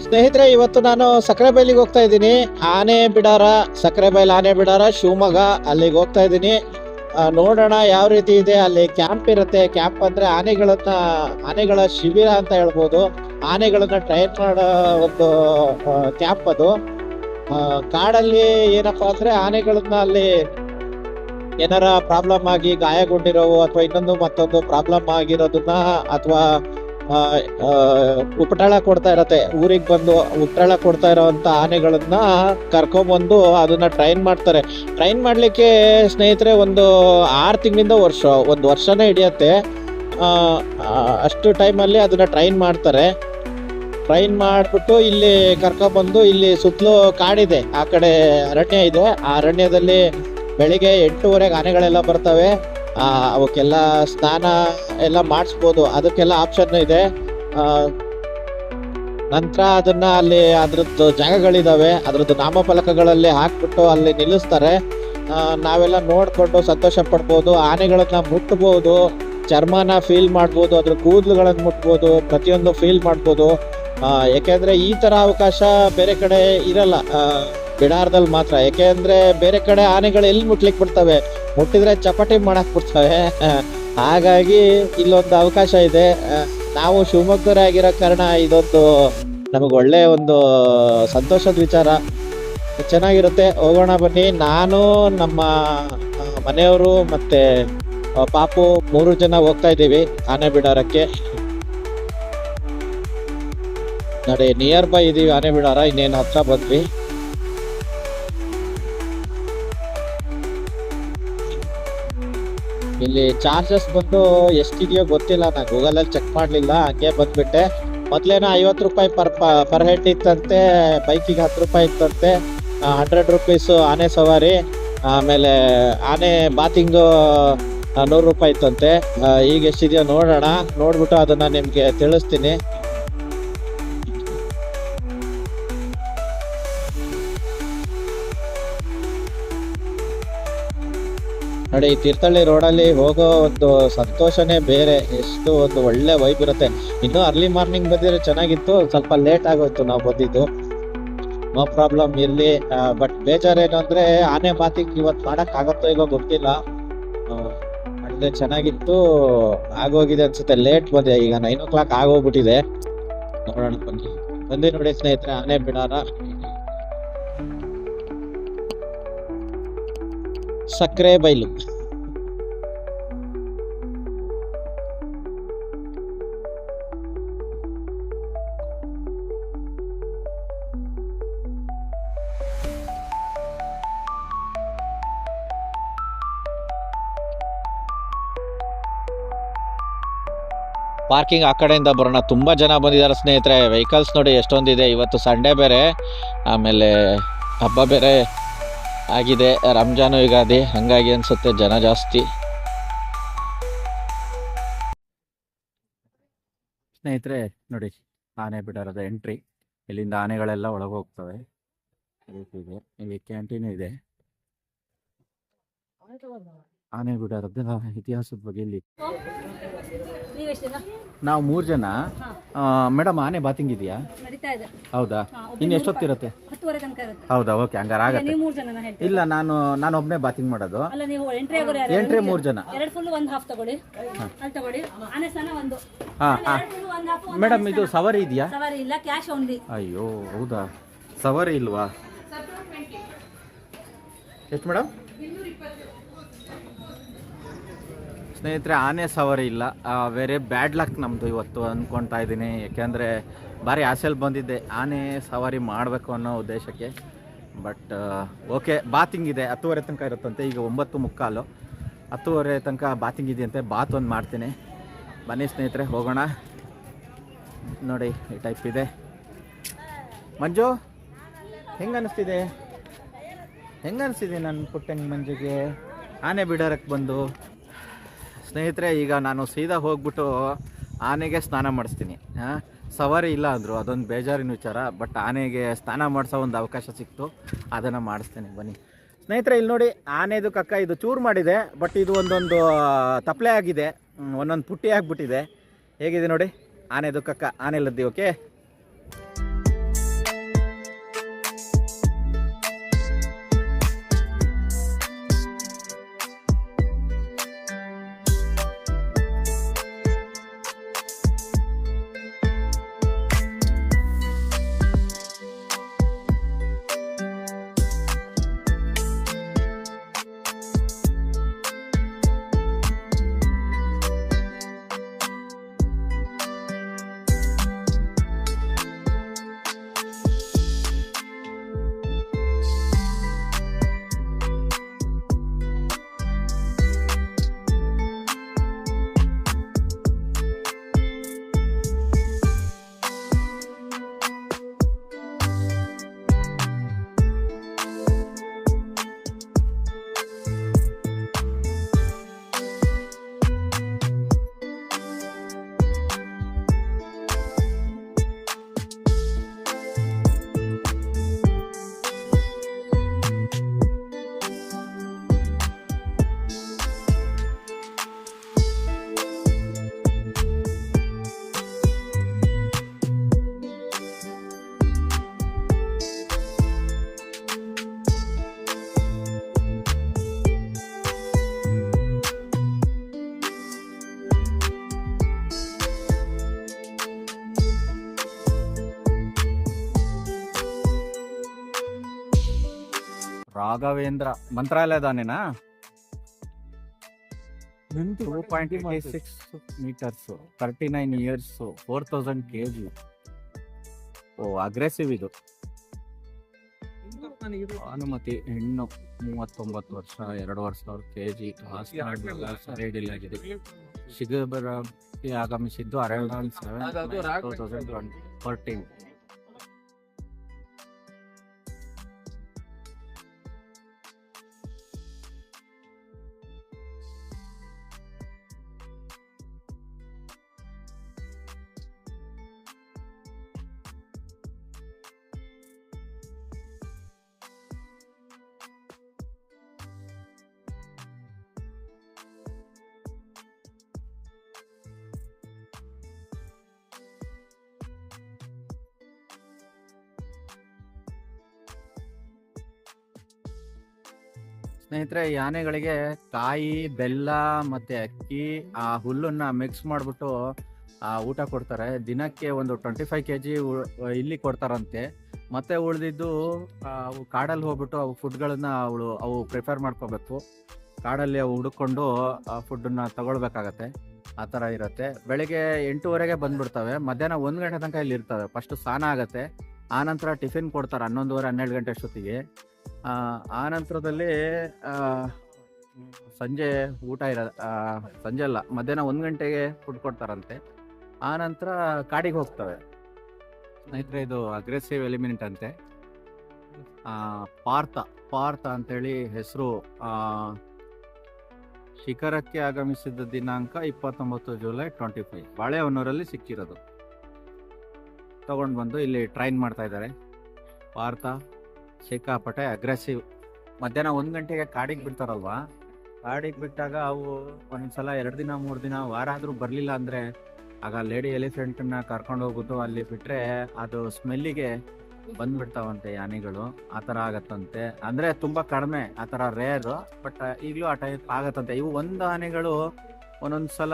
ಸ್ನೇಹಿತರೆ, ಇವತ್ತು ನಾನು ಸಕ್ಕರೆಬೈಲಿಗೆ ಹೋಗ್ತಾ ಇದ್ದೀನಿ. ಆನೆ ಬಿಡಾರ, ಸಕ್ಕರೆಬೈಲ್ ಆನೆ ಬಿಡಾರ, ಶಿವಮೊಗ್ಗ, ಅಲ್ಲಿಗೆ ಹೋಗ್ತಾ ಇದ್ದೀನಿ. ನೋಡೋಣ ಯಾವ ರೀತಿ ಇದೆ. ಅಲ್ಲಿ ಕ್ಯಾಂಪ್ ಇರುತ್ತೆ. ಕ್ಯಾಂಪ್ ಅಂದ್ರೆ ಆನೆಗಳ ಶಿಬಿರ ಅಂತ ಹೇಳ್ಬೋದು. ಆನೆಗಳನ್ನ ಟ್ರೈನ್ ಮಾಡೋ ಒಂದು ಕ್ಯಾಂಪ್ ಅದು. ಕಾಡಲ್ಲಿ ಏನಪ್ಪಾ ಅಂದ್ರೆ ಆನೆಗಳನ್ನ ಅಲ್ಲಿ ಏನಾರ ಪ್ರಾಬ್ಲಮ್ ಆಗಿ ಗಾಯಗೊಂಡಿರೋವು ಅಥವಾ ಇನ್ನೊಂದು ಮತ್ತೊಂದು ಪ್ರಾಬ್ಲಮ್ ಆಗಿರೋದನ್ನ ಅಥವಾ ಉಪಟಳ ಕೊಡ್ತಾ ಇರತ್ತೆ, ಊರಿಗೆ ಬಂದು ಉಪಟಳ ಕೊಡ್ತಾ ಇರೋಂಥ ಆನೆಗಳನ್ನ ಕರ್ಕೊಂಡ್ಬಂದು ಅದನ್ನ ಟ್ರೈನ್ ಮಾಡ್ತಾರೆ. ಟ್ರೈನ್ ಮಾಡ್ಲಿಕ್ಕೆ ಸ್ನೇಹಿತರೆ ಒಂದು 6 ತಿಂಗಳಿಂದ ಒಂದು ವರ್ಷನೇ ಹಿಡಿಯತ್ತೆ. ಅಷ್ಟು ಟೈಮಲ್ಲಿ ಅದನ್ನ ಟ್ರೈನ್ ಮಾಡ್ತಾರೆ. ಟ್ರೈನ್ ಮಾಡಿಬಿಟ್ಟು ಇಲ್ಲಿ ಕರ್ಕೊಂಡ್ಬಂದು, ಇಲ್ಲಿ ಸುತ್ತಲೂ ಕಾಡಿದೆ, ಆ ಕಡೆ ಅರಣ್ಯ ಇದೆ. ಆ ಅರಣ್ಯದಲ್ಲಿ ಬೆಳಿಗ್ಗೆ 8:30 ಆನೆಗಳೆಲ್ಲ ಬರ್ತವೆ. ಅವಕ್ಕೆಲ್ಲ ಸ್ನಾನ ಎಲ್ಲ ಮಾಡಿಸ್ಬೋದು, ಅದಕ್ಕೆಲ್ಲ ಆಪ್ಷನ್ ಇದೆ. ನಂತರ ಅದನ್ನ ಅಲ್ಲಿ ಅದ್ರದ್ದು ಜಾಗಗಳಿದಾವೆ, ಅದ್ರದ್ದು ನಾಮಫಲಕಗಳಲ್ಲಿ ಹಾಕ್ಬಿಟ್ಟು ಅಲ್ಲಿ ನಿಲ್ಲಿಸ್ತಾರೆ. ನಾವೆಲ್ಲ ನೋಡ್ಕೊಂಡು ಸಂತೋಷ ಪಡ್ಬೋದು. ಆನೆಗಳನ್ನ ಮುಟ್ಬೋದು, ಚರ್ಮನ ಫೀಲ್ ಮಾಡ್ಬೋದು, ಅದ್ರ ಕೂದಲುಗಳನ್ನ ಮುಟ್ಬೋದು, ಪ್ರತಿಯೊಂದು ಫೀಲ್ ಮಾಡ್ಬೋದು. ಯಾಕೆಂದ್ರೆ ಈ ತರ ಅವಕಾಶ ಬೇರೆ ಕಡೆ ಇರಲ್ಲ, ಬಿಡಾರದಲ್ಲಿ ಮಾತ್ರ. ಯಾಕೆಂದ್ರೆ ಬೇರೆ ಕಡೆ ಆನೆಗಳು ಎಲ್ಲಿ ಮುಟ್ಲಿಕ್ಕೆ ಬಿಡ್ತವೆ, ಮುಟ್ಟಿದ್ರೆ ಚಪಾಟಿ ಮಾಡಕ್ ಬಿಡ್ತವೆ. ಹಾಗಾಗಿ ಇಲ್ಲೊಂದು ಅವಕಾಶ ಇದೆ. ನಾವು ಶಿವಮೊಗ್ಗದವರೇ ಆಗಿರೋ ಕಾರಣ ಇದೊಂದು ನಮಗೆ ಒಳ್ಳೆ ಒಂದು ಸಂತೋಷದ ವಿಚಾರ. ಚೆನ್ನಾಗಿರುತ್ತೆ. ಹೋಗೋಣ ಬನ್ನಿ. ನಾನು, ನಮ್ಮ ಮನೆಯವರು ಮತ್ತೆ ಪಾಪು 3 ಜನ ಹೋಗ್ತಾ ಇದ್ದೀವಿ ಆನೆ ಬಿಡಾರಕ್ಕೆ. ನೋಡಿ, ನಿಯರ್ ಬೈ ಇದೀವಿ ಆನೆ ಬಿಡಾರ. ಇನ್ನೇನು ಹತ್ರ ಬಂದ್ವಿ. ಇಲ್ಲಿ ಚಾರ್ಜಸ್ ಬಂದು ಎಷ್ಟಿದೆಯೋ ಗೊತ್ತಿಲ್ಲ, ನಾನು ಗೂಗಲಲ್ಲಿ ಚೆಕ್ ಮಾಡಲಿಲ್ಲ, ಹಂಗೆ ಬಂದ್ಬಿಟ್ಟೆ. ಮೊದಲೇನೋ 50 ರೂಪಾಯಿ ಪರ್ ಹೆಡ್ ಇತ್ತಂತೆ, ಬೈಕಿಗೆ 10 ರೂಪಾಯಿ ಇತ್ತಂತೆ. 100 ರೂಪೀಸು ಆನೆ ಸವಾರಿ, ಆಮೇಲೆ ಆನೆ ಬಾತಿಂಗು 100 ರೂಪಾಯಿ ಇತ್ತಂತೆ. ಈಗ ಎಷ್ಟಿದೆಯೋ ನೋಡೋಣ, ನೋಡ್ಬಿಟ್ಟು ಅದನ್ನ ನಿಮ್ಗೆ ತಿಳಿಸ್ತೀನಿ. ನೋಡಿ, ತೀರ್ಥಹಳ್ಳಿ ರೋಡಲ್ಲಿ ಹೋಗೋ ಒಂದು ಸಂತೋಷನೇ ಬೇರೆ. ಎಷ್ಟು ಒಂದು ಒಳ್ಳೆ ವೈಬ್ ಇರುತ್ತೆ. ಇನ್ನೂ ಅರ್ಲಿ ಮಾರ್ನಿಂಗ್ ಬಂದಿದ್ರೆ ಚೆನ್ನಾಗಿತ್ತು, ಸ್ವಲ್ಪ ಲೇಟ್ ಆಗೋಯ್ತು ನಾವು ಬಂದಿದ್ದು. ನೋ ಪ್ರಾಬ್ಲಮ್, ಇರ್ಲಿ. ಬಟ್ ಬೇಜಾರೇನು ಅಂದ್ರೆ ಆನೆ ಬಾತಿಂಗ್ ಇವತ್ತು ಮಾಡಕ್ ಆಗತ್ತೋ ಇಲ್ಲೋ ಗೊತ್ತಿಲ್ಲ. ಮಾಡಿದ್ರೆ ಚೆನ್ನಾಗಿತ್ತು, ಆಗೋಗಿದೆ ಅನ್ಸುತ್ತೆ. ಲೇಟ್ ಬಂದೆ, ಈಗ 9 o'clock ಆಗೋಗ್ಬಿಟ್ಟಿದೆ. ನೋಡೋಣ ಬಂದಿ ನೋಡಿ ಸ್ನೇಹಿತರೆ, ಆನೆ ಬಿಡಾರ, ಸಕ್ಕರೆಬೈಲು. ಪಾರ್ಕಿಂಗ್ ಆ ಕಡೆಯಿಂದ ಬರೋಣ. ತುಂಬಾ ಜನ ಬಂದಿದ್ದಾರೆ ಸ್ನೇಹಿತರೆ. ವೆಹಿಕಲ್ಸ್ ನೋಡಿ ಎಷ್ಟೊಂದಿದೆ. ಇವತ್ತು ಸಂಡೇ ಬೇರೆ, ಆಮೇಲೆ ಹಬ್ಬ ಬೇರೆ ಆಗಿದೆ, ರಂಜಾನು ಯುಗಾದಿ, ಹಂಗಾಗಿ ಅನ್ಸುತ್ತೆ ಜನ ಜಾಸ್ತಿ. ಸ್ನೇಹಿತರೆ ನೋಡಿ, ಆನೆ ಬಿಡಾರದ ಎಂಟ್ರಿ. ಇಲ್ಲಿಂದ ಆನೆಗಳೆಲ್ಲ ಒಳಗೆ ಹೋಗ್ತವೆ. ಇದೆ, ಇಲ್ಲಿ ಕ್ಯಾಂಟೀನ್ ಇದೆ. ಆನೆ ಬಿಡಾರದ ಇತಿಹಾಸದ ಬಗ್ಗೆ ಇಲ್ಲಿ ನಾವು 3 ಜನ. ಮೇಡಮ್, ಆನೆ ಬಾತಿಂಗ್ ಇದೆಯಾ? ಹೌದಾ? ಇನ್ನು ಎಷ್ಟೊತ್ತಿರುತ್ತೆ? ಹೌದಾ, ಓಕೆ, ಹಂಗಾರೆ ಆಗತ್ತೆ. ಇಲ್ಲ, ನಾನು ಒಬ್ಬನೇ ಬಾತಿಂಗ್ ಮಾಡೋದು. ಎಂಟ್ರಿ 3 ಜನ. ಮೇಡಮ್, ಇದು ಸವಾರಿ ಇದೆಯಾ? ಅಯ್ಯೋ, ಹೌದಾ? ಸವಾರಿ ಇಲ್ವಾ? ಎಷ್ಟು ಮೇಡಮ್? ಸ್ನೇಹಿತರೆ, ಆನೆ ಸವಾರಿ ಇಲ್ಲ. ವೆರಿ ಬ್ಯಾಡ್ ಲಕ್ ನಮ್ಮದು ಇವತ್ತು ಅಂದ್ಕೊಳ್ತಾ ಇದ್ದೀನಿ. ಯಾಕೆಂದರೆ ಭಾರಿ ಆಸೆಯಲ್ಲಿ ಬಂದಿದ್ದೆ ಆನೆ ಸವಾರಿ ಮಾಡಬೇಕು ಅನ್ನೋ ಉದ್ದೇಶಕ್ಕೆ. ಬಟ್ ಓಕೆ, ಬಾತಿಂಗ್ ಇದೆ. 10:30 ತನಕ ಇರುತ್ತಂತೆ. ಈಗ 9:45, 10:30 ತನಕ ಬಾತಿಂಗ್ ಇದೆಯಂತೆ. ಬಾತ್ ಒಂದು ಮಾಡ್ತೀನಿ. ಬನ್ನಿ ಸ್ನೇಹಿತರೆ, ಹೋಗೋಣ. ನೋಡಿ, ಈ ಟೈಪ್ ಇದೆ. ಮಂಜು, ಹೆಂಗೆ ಅನ್ನಿಸ್ತಿದೆ ನನ್ನ ಪುಟ್ಟಂಗೆ ಮಂಜುಗೆ ಆನೆ ಬಿಡೋರಕ್ಕೆ ಬಂದು? ಸ್ನೇಹಿತರೆ, ಈಗ ನಾನು ಸೀದಾ ಹೋಗ್ಬಿಟ್ಟು ಆನೆಗೆ ಸ್ನಾನ ಮಾಡಿಸ್ತೀನಿ. ಸವಾರಿ ಇಲ್ಲ ಅಂದರು, ಅದೊಂದು ಬೇಜಾರಿನ ವಿಚಾರ. ಬಟ್ ಆನೆಗೆ ಸ್ನಾನ ಮಾಡಿಸೋ ಒಂದು ಅವಕಾಶ ಸಿಕ್ತು, ಅದನ್ನು ಮಾಡಿಸ್ತೀನಿ. ಬನ್ನಿ ಸ್ನೇಹಿತರೆ. ಇಲ್ಲಿ ನೋಡಿ, ಆನೆದು ಕಕ್ಕ ಇದು ಚೂರು ಮಾಡಿದೆ, ಬಟ್ ಇದು ಒಂದೊಂದು ತಪ್ಪಲೆ ಆಗಿದೆ, ಒಂದೊಂದು ಪುಟ್ಟಿ ಆಗಿಬಿಟ್ಟಿದೆ. ಹೇಗಿದೆ ನೋಡಿ ಆನೆದು ಕಕ್ಕ, ಆನೆ ಲದ್ದಿ. ಓಕೆ. ರಾಘವೇಂದ್ರ ಮಂತ್ರಾಲಯದಾನೇನಾ 2.86 meters, 39 years, 4000 kg. ಓ ಅಗ್ರೆಸಿವ್ ಇದು. ಅನುಮತಿ ಹೆಣ್ಣು 39 ವರ್ಷ 2,000 kg. ರೆಡಿಲ್ ಆಗಿದೆ. ಶಿಬಿರಕ್ಕೆ ಆಗಮಿಸಿದ್ದು ಅರೌಂಡ್ 2014. ಸ್ನೇಹಿತರೆ, ಈ ಆನೆಗಳಿಗೆ ಕಾಯಿ, ಬೆಲ್ಲ ಮತ್ತೆ ಅಕ್ಕಿ, ಆ ಹುಲ್ಲನ್ನ ಮಿಕ್ಸ್ ಮಾಡಿಬಿಟ್ಟು ಊಟ ಕೊಡ್ತಾರೆ. ದಿನಕ್ಕೆ ಒಂದು 25 kg ಇಲ್ಲಿ ಕೊಡ್ತಾರಂತೆ. ಮತ್ತೆ ಉಳಿದಿದ್ದು ಅವು ಕಾಡಲ್ಲಿ ಹೋಗ್ಬಿಟ್ಟು ಅವು ಫುಡ್ಗಳನ್ನ ಅವು ಪ್ರಿಫರ್ ಮಾಡ್ಕೋಬೇಕು. ಕಾಡಲ್ಲಿ ಅವು ಹುಡುಕೊಂಡು ಫುಡ್ಡನ್ನ ತಗೊಳ್ಬೇಕಾಗತ್ತೆ. ಆ ಥರ ಇರುತ್ತೆ. ಬೆಳಿಗ್ಗೆ 8:30ಗೆ ಬಂದ್ಬಿಡ್ತವೆ. ಮಧ್ಯಾಹ್ನ 1 ಗಂಟೆ ತನಕ ಇಲ್ಲಿ ಇರ್ತವೆ. ಫಸ್ಟ್ ಸ್ನಾನ ಆಗುತ್ತೆ. ಆನಂತರ ಟಿಫಿನ್ ಕೊಡ್ತಾರೆ 11:30 12 ಗಂಟೆ ಅಷ್ಟೊತ್ತಿಗೆ. ಆ ನಂತರದಲ್ಲಿ ಸಂಜೆ ಊಟ ಸಂಜೆ ಅಲ್ಲ, ಮಧ್ಯಾಹ್ನ 1 ಗಂಟೆಗೆ ಫುಡ್ ಕೊಡ್ತಾರಂತೆ. ಆ ನಂತರ ಕಾಡಿಗೆ ಹೋಗ್ತವೆ. ಸ್ನೇಹಿತರೆ, ಇದು ಅಗ್ರೆಸಿವ್ ಎಲಿಮಿನೆಂಟ್ ಅಂತೆ. ಪಾರ್ಥ ಅಂತೇಳಿ ಹೆಸರು. ಶಿಖರಕ್ಕೆ ಆಗಮಿಸಿದ ದಿನಾಂಕ 29 ಜುಲೈ 25. ಬಾಳೆಹೊನ್ನೂರಲ್ಲಿ ಸಿಕ್ಕಿರೋದು. ತಗೊಂಡು ಬಂದು ಇಲ್ಲಿ ಟ್ರೈನ್ ಮಾಡ್ತಾ ಇದ್ದಾರೆ. ಪಾರ್ಥ ಸಿಕ್ಕಾಪಟ್ಟೆ ಅಗ್ರೆಸಿವ್. ಮಧ್ಯಾಹ್ನ 1 ಗಂಟೆಗೆ ಕಾಡಿಗೆ ಬಿಡ್ತಾರಲ್ವಾ, ಕಾಡಿಗೆ ಬಿಟ್ಟಾಗ ಅವು ಒಂದ್ಸಲ 2 ದಿನ 3 ದಿನ ವಾರ ಆದ್ರೂ ಬರ್ಲಿಲ್ಲ ಅಂದ್ರೆ ಆಗ ಲೇಡಿ ಎಲಿಫೆಂಟ್ನ ಕರ್ಕೊಂಡು ಹೋಗ್ಬಿಟ್ಟು ಅಲ್ಲಿ ಬಿಟ್ರೆ ಅದು ಸ್ಮೆಲ್ಲಿಗೆ ಬಂದ್ಬಿಡ್ತಾವಂತೆ ಆನೆಗಳು. ಆ ಥರ ಆಗತ್ತಂತೆ. ಅಂದ್ರೆ ತುಂಬಾ ಕಡಿಮೆ, ಆ ಥರ ರೇರ್, ಬಟ್ ಈಗಲೂ ಆ ಟೈಪ್ ಆಗತ್ತಂತೆ. ಇವು ಒಂದು ಆನೆಗಳು ಒಂದೊಂದ್ಸಲ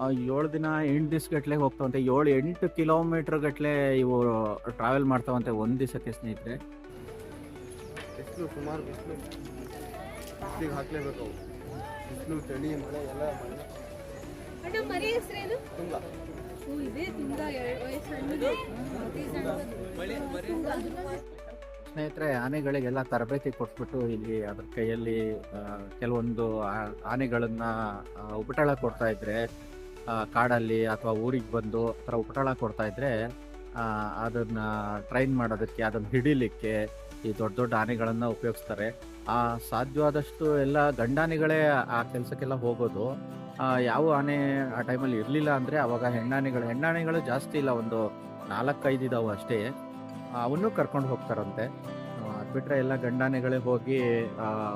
7 ದಿನ 8 ದಿವಸ ಗಟ್ಲೆ ಹೋಗ್ತಾವಂತೆ. 7-8 ಕಿಲೋಮೀಟರ್ ಗಟ್ಲೆ ಇವು ಟ್ರಾವೆಲ್ ಮಾಡ್ತಾವಂತೆ ಒಂದ್ ದಿವಸಕ್ಕೆ. ಸ್ನೇಹಿತರೆ, ಸುಮಾರು ಬಿಸಿಲಿಗೆ ಹಾಕ್ಲೇಬೇಕು. ಬಿಸಿಲು, ಚಳಿ, ಮಳೆ ಎಲ್ಲ ಸ್ನೇಹಿತರೆ, ಆನೆಗಳಿಗೆಲ್ಲ ತರಬೇತಿ ಕೊಟ್ಬಿಟ್ಟು ಇಲ್ಲಿ ಅದ್ರ ಕೈಯಲ್ಲಿ ಕೆಲವೊಂದು ಆನೆಗಳನ್ನ ಉಪಟಳ ಕೊಡ್ತಾ ಇದ್ರೆ, ಕಾಡಲ್ಲಿ ಅಥವಾ ಊರಿಗೆ ಬಂದು ಆ ಥರ ಉಪಟಳ ಕೊಡ್ತಾ ಇದ್ರೆ ಅದನ್ನ ಟ್ರೈನ್ ಮಾಡೋದಕ್ಕೆ, ಅದನ್ನ ಹಿಡಿಲಿಕ್ಕೆ ಈ ದೊಡ್ಡ ದೊಡ್ಡ ಆನೆಗಳನ್ನ ಉಪಯೋಗಿಸ್ತಾರೆ. ಸಾಧ್ಯವಾದಷ್ಟು ಎಲ್ಲ ಗಂಡಾನೆಗಳೇ ಆ ಕೆಲಸಕ್ಕೆಲ್ಲ ಹೋಗೋದು. ಯಾವ ಆನೆ ಆ ಟೈಮಲ್ಲಿ ಇರಲಿಲ್ಲ ಅಂದರೆ ಅವಾಗ ಹೆಣ್ಣಾನೆಗಳು ಜಾಸ್ತಿ ಇಲ್ಲ, ಒಂದು 4-5 ಇದಾವೆ ಅಷ್ಟೇ. ಅವನ್ನೂ ಕರ್ಕೊಂಡು ಹೋಗ್ತಾರಂತೆ. ಅದು ಬಿಟ್ಟರೆ ಎಲ್ಲ ಗಂಡಾನೆಗಳೇ ಹೋಗಿ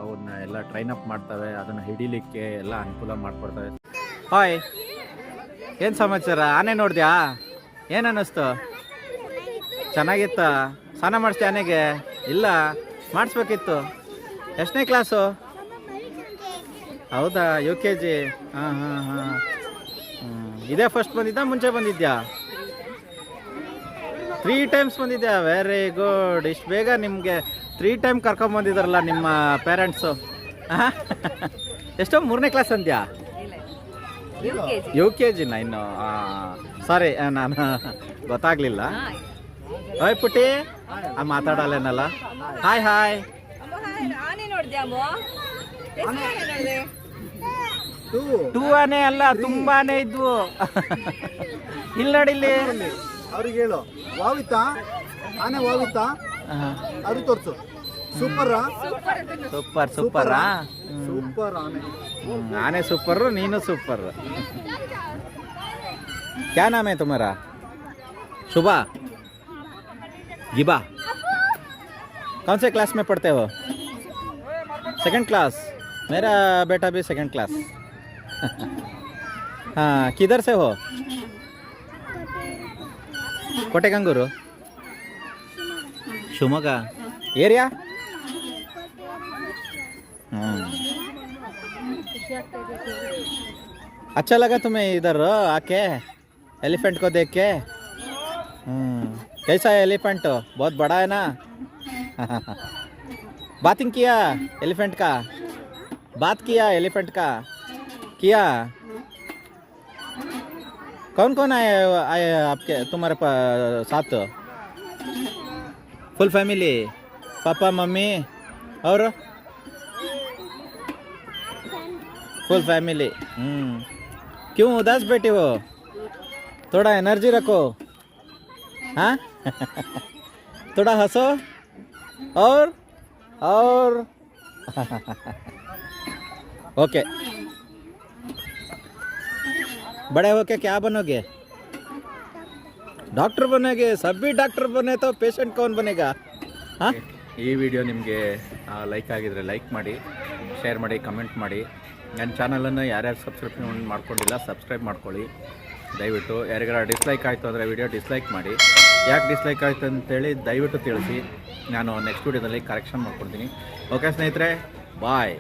ಅವನ್ನ ಎಲ್ಲ ಟ್ರೈನ್ ಅಪ್ ಮಾಡ್ತವೆ. ಅದನ್ನು ಹಿಡಿಲಿಕ್ಕೆ ಎಲ್ಲ ಅನುಕೂಲ ಮಾಡಿಕೊಡ್ತವೆ. ಹಾಯ್, ಏನು ಸಮಾಚಾರ? ಆನೆ ನೋಡಿದ್ಯಾ? ಏನು ಅನ್ನಿಸ್ತು? ಚೆನ್ನಾಗಿತ್ತ? ಸ್ನಾನ ಮಾಡಿಸ್ತೀಯ ಆನೆಗೆ? ಇಲ್ಲ, ಮಾಡಿಸ್ಬೇಕಿತ್ತು. ಎಷ್ಟನೇ ಕ್ಲಾಸು? ಹೌದಾ, UKG. ಹಾಂ. ಇದೇ ಫಸ್ಟ್ ಬಂದಿದ್ದ, ಮುಂಚೆ ಬಂದಿದ್ಯಾ? 3 times ಬಂದಿದ್ಯಾ? Very good. ಇಷ್ಟು ಬೇಗ ನಿಮಗೆ 3 time ಕರ್ಕೊಂಬಂದಿದ್ದಾರಲ್ಲ ನಿಮ್ಮ ಪೇರೆಂಟ್ಸು. ಎಷ್ಟೋ 3ನೇ ಕ್ಲಾಸ್ ಅಂದ್ಯಾ? UKG ನಾ ಇನ್ನು. ಸಾರಿ, ನಾನು ಗೊತ್ತಾಗ್ಲಿಲ್ಲ. ಓಯ್ ಪುಟ್ಟಿ, ಮಾತಾಡಲ್ಲೇನಲ್ಲ. ಹಾಯ್. ಟೂ ಆನೆ ಅಲ್ಲ, ತುಂಬಾ ಆನೆ ಇದ್ವು. ಇಲ್ಲಿ ನೋಡಿಲ್ಲಿ. ಅವ್ರಿಗೆ ಹೇಳು, ವಾವಿತಾ ಆನೆ ವಾವಿತಾ ಅದು ತೋರ್ಸು. ಸೂಪರ್ ಸೂಪರ್ ಆನೆ. ಆನೆ ಸೂಪರ್, ನೀನು ಸೂಪರ್. क्या नाम है तुम्हारा? शुभा, गिबा. कौन से क्लास में पढ़ते हो? 2nd class. मेरा बेटा भी 2nd क्लास. हाँ, किधर से हो? कोटेगंगूरू, शिवमोगा एरिया. अच्छा लगा तुम्हें इधर आके एलिफेंट को देख के? कैसा है एलिफेंट? बहुत बड़ा है ना? बातिंग किया एलिफेंट का, बात किया एलिफेंट का, किया? कौन कौन आए आपके तुम्हारे साथ? फुल फैमिली, पापा मम्मी और फुल फैमिली। क्यों उदास बैठे हो? थोड़ा एनर्जी रखो, हाँ? थोड़ा हंसो और ओके। बड़े होके क्या बनोगे? डॉक्टर बनेगे? सभी डॉक्टर बने तो पेशेंट कौन बनेगा? हाँ, ಈ ವಿಡಿಯೋ ನಿಮಗೆ ಲೈಕ್ ಆಗಿದ್ರೆ ಲೈಕ್ ಮಾಡಿ, ಶೇರ್ ಮಾಡಿ, ಕಮೆಂಟ್ ಮಾಡಿ. ನನ್ನ ಚಾನಲನ್ನು ಯಾರ್ಯಾರು ಸಬ್ಸ್ಕ್ರಿಪ್ಷನ್ ಮಾಡ್ಕೊಂಡಿಲ್ಲ ಸಬ್ಸ್ಕ್ರೈಬ್ ಮಾಡ್ಕೊಳ್ಳಿ ದಯವಿಟ್ಟು. ಯಾರಿಗಾರ ಡಿಸ್ಲೈಕ್ ಆಯಿತು ಅಂದರೆ ವಿಡಿಯೋ ಡಿಸ್ಲೈಕ್ ಮಾಡಿ. ಯಾಕೆ ಡಿಸ್ಲೈಕ್ ಆಯಿತು ಅಂತೇಳಿ ದಯವಿಟ್ಟು ತಿಳಿಸಿ, ನಾನು ನೆಕ್ಸ್ಟ್ ವಿಡಿಯೋದಲ್ಲಿ ಕರೆಕ್ಷನ್ ಮಾಡ್ಕೊಡ್ತೀನಿ. ಓಕೆ ಸ್ನೇಹಿತರೆ, ಬಾಯ್.